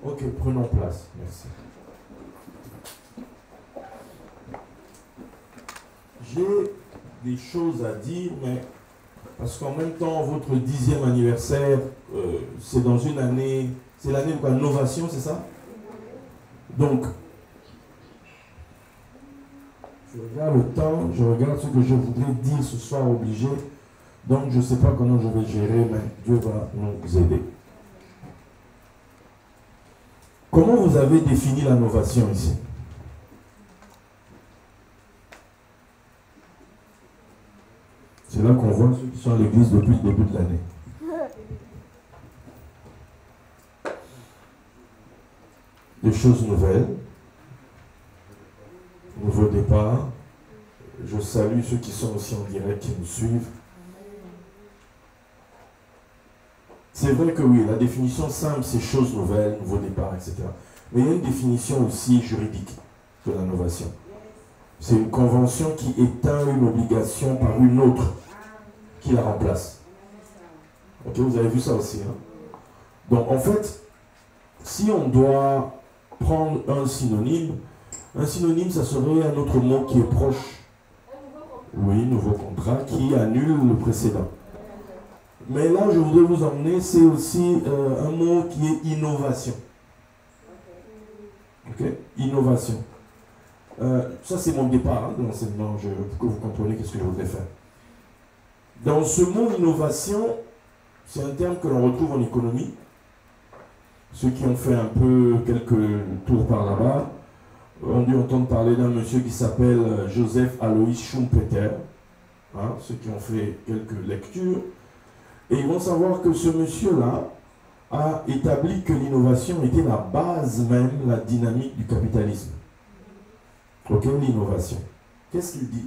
Ok, prenons place. Merci. J'ai des choses à dire, mais parce qu'en même temps, votre 10e anniversaire, c'est dans une année, c'est l'année de quoi, Novation, c'est ça? Donc, je regarde le temps, je regarde ce que je voudrais dire ce soir obligé. Donc, je ne sais pas comment je vais gérer, mais Dieu va nous aider. Comment vous avez défini la novation ici? C'est là qu'on voit ceux qui sont à l'église depuis le début de l'année. Des choses nouvelles, nouveau départ. Je salue ceux qui sont aussi en direct, qui nous suivent. C'est vrai que oui, la définition simple, c'est choses nouvelles, nouveau départ, etc. Mais il y a une définition aussi juridique de la novation. C'est une convention qui éteint une obligation par une autre qui la remplace. Ok, vous avez vu ça aussi. Hein? Donc en fait, si on doit prendre un synonyme, ça serait un autre mot qui est proche. Oui, nouveau contrat, qui annule le précédent. Mais là, je voudrais vous emmener, c'est aussi un mot qui est innovation. Ok? Innovation. Ça, c'est mon départ hein, de l'enseignement, pour que vous compreniez qu'est-ce que je voudrais faire. Dans ce mot innovation, c'est un terme que l'on retrouve en économie. Ceux qui ont fait un peu quelques tours par là-bas ont dû entendre parler d'un monsieur qui s'appelle Joseph Alois Schumpeter. Hein, ceux qui ont fait quelques lectures. Et ils vont savoir que ce monsieur-là a établi que l'innovation était la base même, la dynamique du capitalisme. Ok, l'innovation. Qu'est-ce qu'il dit?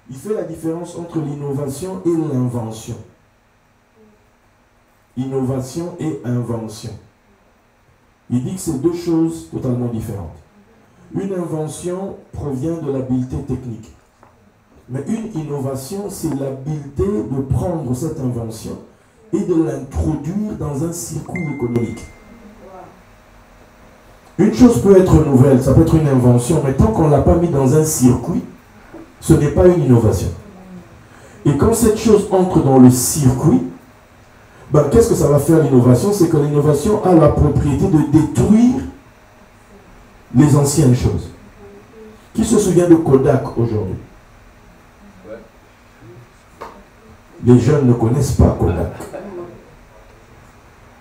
Il fait la différence entre l'innovation et l'invention. Innovation et invention. Il dit que c'est deux choses totalement différentes. Une invention provient de l'habileté technique. Mais une innovation, c'est l'habileté de prendre cette invention et de l'introduire dans un circuit économique. Une chose peut être nouvelle, ça peut être une invention, mais tant qu'on ne l'a pas mis dans un circuit, ce n'est pas une innovation. Et quand cette chose entre dans le circuit, ben, qu'est-ce que ça va faire l'innovation? C'est que l'innovation a la propriété de détruire les anciennes choses. Qui se souvient de Kodak aujourd'hui? Les jeunes ne connaissent pas Kodak.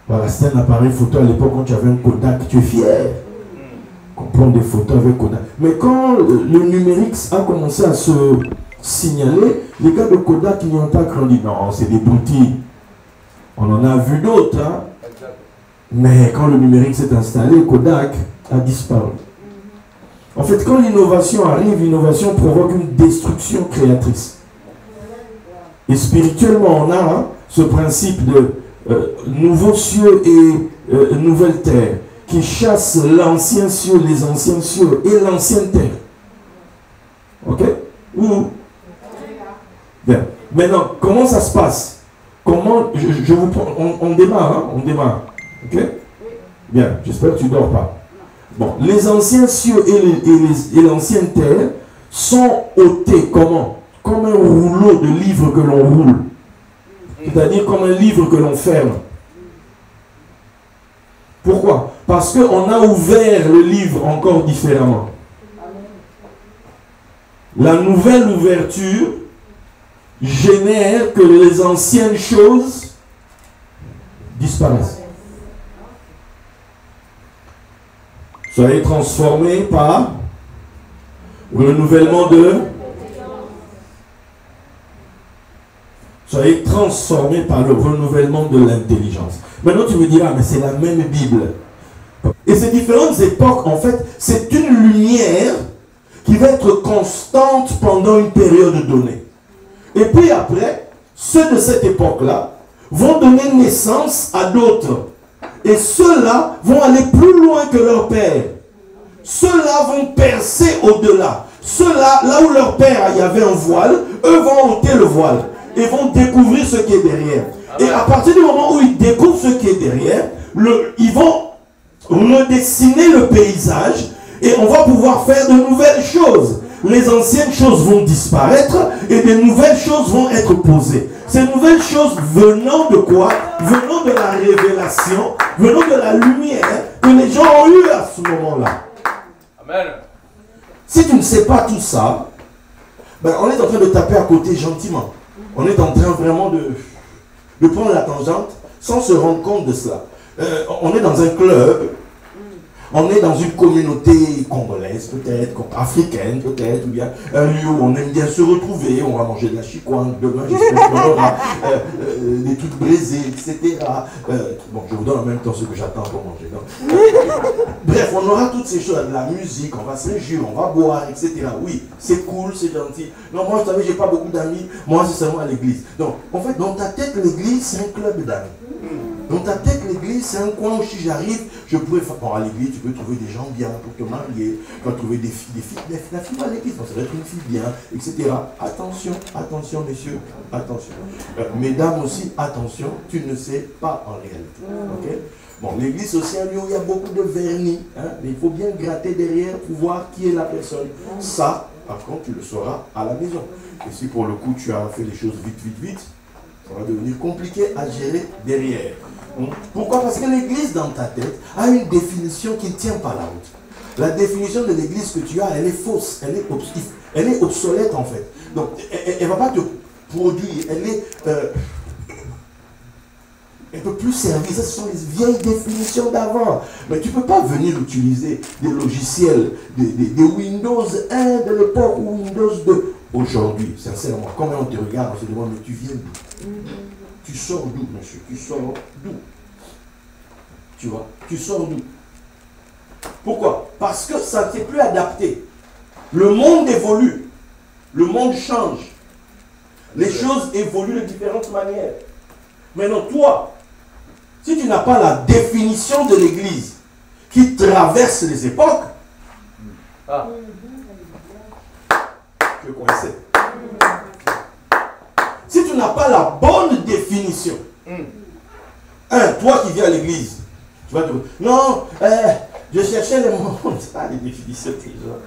Voilà, c'était un appareil photo à l'époque, quand tu avais un Kodak, tu es fier. On prend des photos avec Kodak. Mais quand le numérique a commencé à se signaler, les gars de Kodak n'y ont pas cru. Non, c'est des broutilles. On en a vu d'autres. Hein? Mais quand le numérique s'est installé, Kodak a disparu. En fait, quand l'innovation arrive, l'innovation provoque une destruction créatrice. Et spirituellement, on a hein, ce principe de nouveaux cieux et nouvelle terre qui chasse l'ancien cieux, les anciens cieux et l'ancienne terre. Ok? Bien. Maintenant, comment ça se passe? Comment je vous prends, on démarre, hein? On démarre. Ok? Bien, j'espère que tu ne dors pas. Bon, les anciens cieux et l'ancienne terre sont ôtés comment? Comme un rouleau de livres que l'on roule. C'est-à-dire comme un livre que l'on ferme. Pourquoi? Parce qu'on a ouvert le livre encore différemment. La nouvelle ouverture génère que les anciennes choses disparaissent. Soyez transformés par le renouvellement de... Soyez transformés par le renouvellement de l'intelligence. Maintenant, tu me diras, mais c'est la même Bible. Et ces différentes époques, en fait, c'est une lumière qui va être constante pendant une période donnée. Et puis après, ceux de cette époque-là vont donner naissance à d'autres. Et ceux-là vont aller plus loin que leur père. Ceux-là vont percer au-delà. Ceux-là, là où leur père, il y avait un voile, eux vont ôter le voile. Et vont découvrir ce qui est derrière. Et à partir du moment où ils découvrent ce qui est derrière, ils vont redessiner le paysage et on va pouvoir faire de nouvelles choses. Les anciennes choses vont disparaître et de nouvelles choses vont être posées. Ces nouvelles choses venant de quoi? Venant de la révélation, venant de la lumière que les gens ont eue à ce moment-là. Amen. Si tu ne sais pas tout ça, ben on est en train de taper à côté gentiment. On est en train vraiment de prendre la tangente sans se rendre compte de cela. On est dans un club. On est dans une communauté congolaise, peut-être, africaine, peut-être, ou bien un lieu où on aime bien se retrouver, on va manger de la chikwang, demain j'espère qu'on aura des trucs braisés, etc. Bon, je vous donne en même temps ce que j'attends pour manger. Donc. Bref, on aura toutes ces choses, de la musique, on va se réjouir, on va boire, etc. Oui, c'est cool, c'est gentil. Non, moi, vous savez, j'ai pas beaucoup d'amis, moi, c'est seulement à l'église. Donc, en fait, dans ta tête, l'église, c'est un club d'amis. Dans ta tête, l'église, c'est un coin où si j'arrive, je pourrais faire. Bon, à l'église, tu peux trouver des gens bien pour te marier, tu vas trouver des filles, la fille à l'église, ça va être une fille bien, etc. Attention, attention, messieurs, attention. Mesdames aussi, attention, tu ne sais pas en réalité. Okay? Bon, l'église, c'est aussi un lieu où il y a beaucoup de vernis, hein, mais il faut bien gratter derrière pour voir qui est la personne. Ça, par contre, tu le sauras à la maison. Et si pour le coup, tu as fait les choses vite, ça va devenir compliqué à gérer derrière. Pourquoi? Parce que l'église dans ta tête a une définition qui ne tient pas la route. La définition de l'église que tu as, elle est fausse, elle est obsolète en fait. Donc, elle ne va pas te produire, elle ne peut plus servir. Ce sont les vieilles définitions d'avant. Mais tu ne peux pas venir utiliser des logiciels, des Windows 1 de l'époque ou Windows 2. Aujourd'hui, sincèrement, quand on te regarde, on se demande, mais tu viens d'où? Tu sors d'où, monsieur? Tu sors d'où? Tu vois? Tu sors d'où? Pourquoi? Parce que ça ne s'est plus adapté. Le monde évolue. Le monde change. Les choses évoluent de différentes manières. Maintenant, toi, si tu n'as pas la définition de l'Église qui traverse les époques, tu es coincé. Si tu n'as pas la bonne définition, toi qui viens à l'église, tu vas te dire, non, je cherchais le monde, les définitions toujours.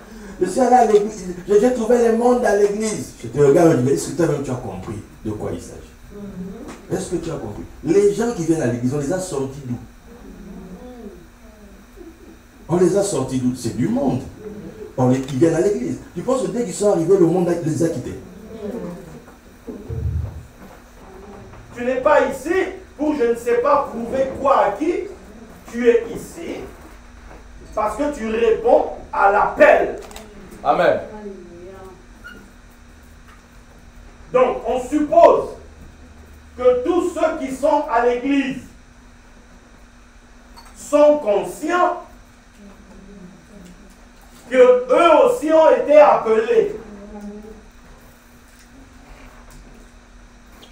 Je suis allé à l'église, j'ai trouvé le monde à l'église. Je te regarde et je dis, est-ce que toi-même tu as compris de quoi il s'agit? Est-ce que tu as compris? Les gens qui viennent à l'église, on les a sortis d'où? On les a sortis d'où? C'est du monde. Ils viennent à l'église. Tu penses que dès qu'ils sont arrivés, le monde les a quittés? Tu n'es pas ici pour je ne sais pas prouver quoi à qui. Tu es ici parce que tu réponds à l'appel. Amen. Donc, on suppose que tous ceux qui sont à l'église sont conscients que eux aussi ont été appelés.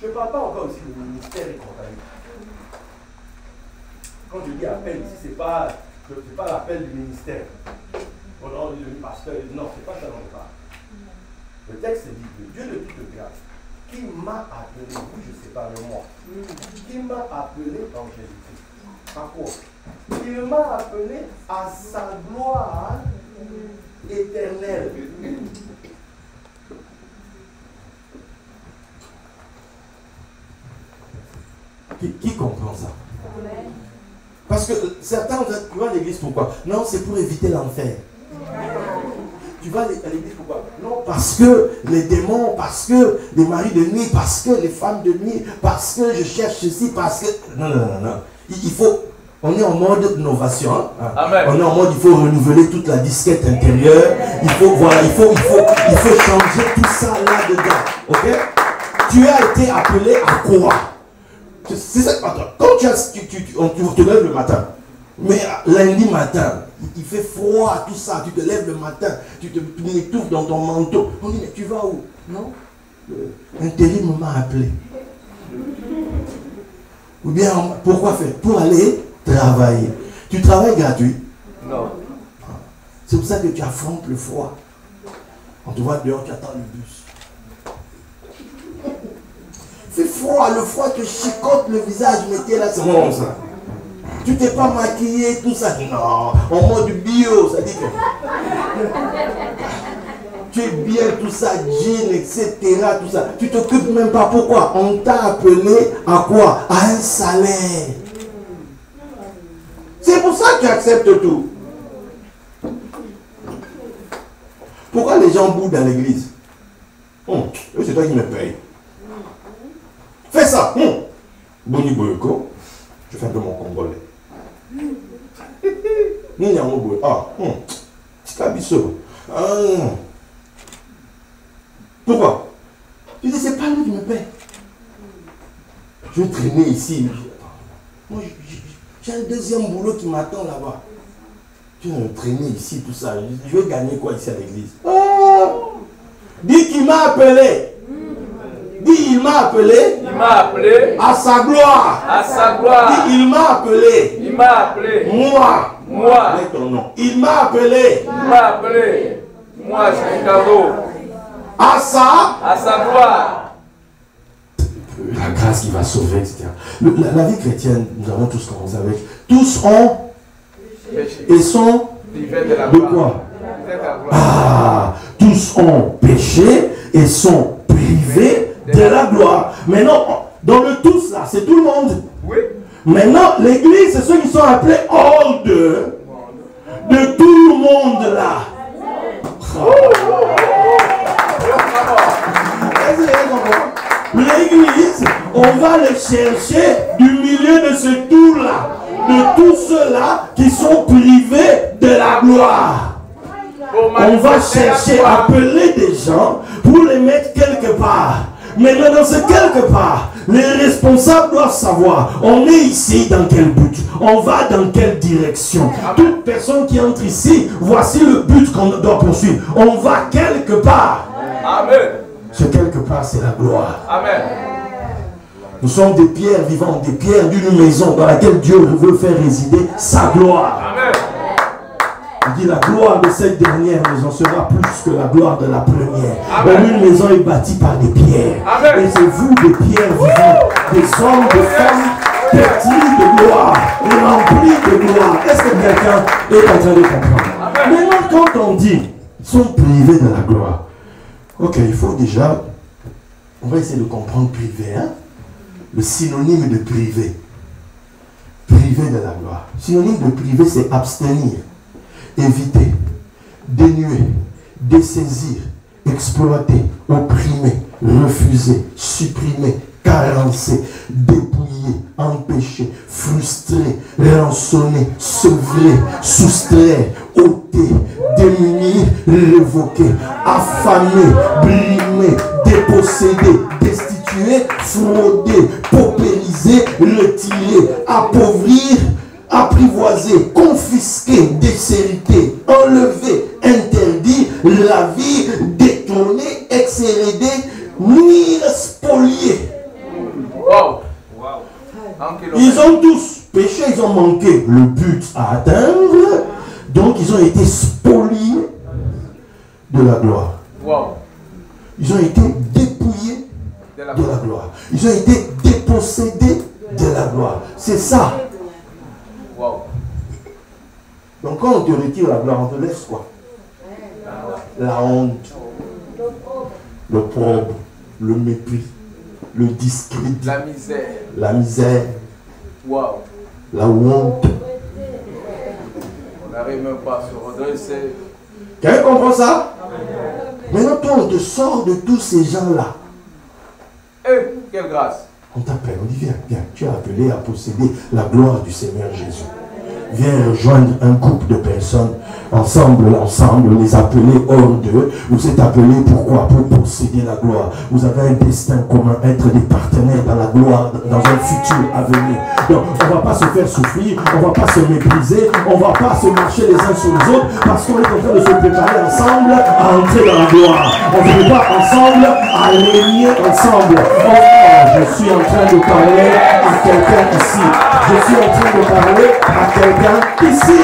Je ne parle pas encore aussi du ministère et compagnie. Quand je dis appel ici, ce n'est pas l'appel du ministère. On a dit le pasteur, non, ce n'est pas ça dont on parle. Le texte dit que Dieu de toute grâce, qui m'a appelé, oui je sais pas, mais moi, qui m'a appelé en Jésus-Christ. À quoi? Il m'a appelé à sa gloire éternelle. Qui comprend ça? Parce que certains tu vas à l'église pourquoi? Non, c'est pour éviter l'enfer. Tu vas à l'église pourquoi? Non, parce que les démons, parce que les maris de nuit, parce que les femmes de nuit, parce que je cherche ceci, parce que... Non. Il faut... On est en mode innovation. Hein? On est en mode, il faut renouveler toute la disquette intérieure. Il faut changer tout ça là-dedans. Ok? Tu as été appelé à quoi? C'est ça. Quand tu te lèves le matin, mais lundi matin, il fait froid, tout ça, tu te lèves le matin, tu t'étouffes dans ton manteau. On dit, mais tu vas où? Non? L'intérim m'a appelé. Ou bien, pourquoi faire? Pour aller travailler. Tu travailles gratuit? Non. C'est pour ça que tu affrontes le froid. On te voit dehors, tu attends le bus. C'est froid, le froid te chicote le visage, mettez là, c'est bon ça. Tu t'es pas maquillé, tout ça. Non, en mode bio, ça dit que tu es bien, tout ça, jean, etc. Tout ça. Tu t'occupes même pas. Pourquoi? On t'a appelé à quoi? À un salaire. C'est pour ça que tu acceptes tout. Pourquoi les gens boudent dans l'église? C'est toi qui me paye. Fais ça. Boni Boyoko. Je fais un peu mon congolais. Pourquoi? Je dis, c'est pas lui qui me paye. Je vais traîner ici. Moi, j'ai un deuxième boulot qui m'attend là-bas. Tu vas me traîner ici, tout ça. Je vais gagner quoi ici à l'église? Dis qu'il m'a appelé. Dis, il m'a appelé. Il m'a appelé. À sa gloire. À sa gloire. Dis, il m'a appelé. Il m'a appelé. Moi. Moi. Avec ton nom. Il m'a appelé. Il m'a appelé. Moi, je suis un cadeau. À sa gloire. La grâce qui va sauver, etc. La vie chrétienne, nous avons tous commencé avec. Tous ont et sont de quoi? Tous ont péché et sont privés de la gloire. Maintenant, dans le tous là, c'est tout le monde. Oui. Maintenant, l'église, c'est ceux qui sont appelés hors de tout le monde là. L'église, on va les chercher du milieu de ce tout là, de tous ceux-là qui sont privés de la gloire. On va chercher, appeler des gens pour les mettre quelque part. Mais dans ce quelque part, les responsables doivent savoir, on est ici dans quel but, on va dans quelle direction. Toute personne qui entre ici, voici le but qu'on doit poursuivre. On va quelque part. Amen. Ce quelque part, c'est la gloire. Amen. Nous sommes des pierres vivantes, des pierres d'une maison dans laquelle Dieu veut faire résider sa gloire. Amen. Il dit la gloire de cette dernière maison sera plus que la gloire de la première. Amen. Une maison est bâtie par des pierres. Amen. Et c'est vous des pierres vivantes, des hommes, des femmes pétris de gloire, et remplis de gloire. Est-ce que quelqu'un est en train de comprendre? Amen. Maintenant, quand on dit ils sont privés de la gloire, ok, il faut déjà, on va essayer de comprendre privé, hein? Le synonyme de privé. Privé de la gloire. Synonyme de privé, c'est abstenir, éviter, dénuer, dessaisir, exploiter, opprimer, refuser, supprimer, carencer, dépouiller, empêcher, frustrer, rançonner, sevrer, soustraire, ôter, démunir, révoquer, affamer, brimer, déposséder, destituer, frauder, paupériser, retirer, appauvrir, apprivoiser, confisquer, déshériter, enlever, interdire, ravir, détourner, exhéréder, nuire, spolier. Wow. Ils ont tous péché, ils ont manqué le but à atteindre, donc ils ont été spoliés de la gloire. Wow. Ils ont été dépouillés de la gloire. Ils ont été dépossédés de la gloire. C'est ça. Wow. Donc quand on te retire la gloire, on te laisse quoi? La honte, l'opprobre, le mépris, le discrédit, La misère. la misère, Wow. la honte. On n'arrive même pas à se redresser. Quelqu'un comprend ça? Maintenant, toi, on te sort de tous ces gens-là. Eh, quelle grâce. On t'appelle, on dit viens, viens, tu es appelé à posséder la gloire du Seigneur Jésus. Viens rejoindre un groupe de personnes, ensemble, les appeler hors d'eux. Vous êtes appelés pourquoi? Pour posséder la gloire. Vous avez un destin commun, être des partenaires dans la gloire, dans un futur à venir. Donc, on ne va pas se faire souffrir, on ne va pas se mépriser, on ne va pas se marcher les uns sur les autres, parce qu'on est en train de se préparer ensemble à entrer dans la gloire. On ne veut pas ensemble à régner ensemble. Je suis en train de parler à quelqu'un ici. Je suis en train de parler à quelqu'un ici.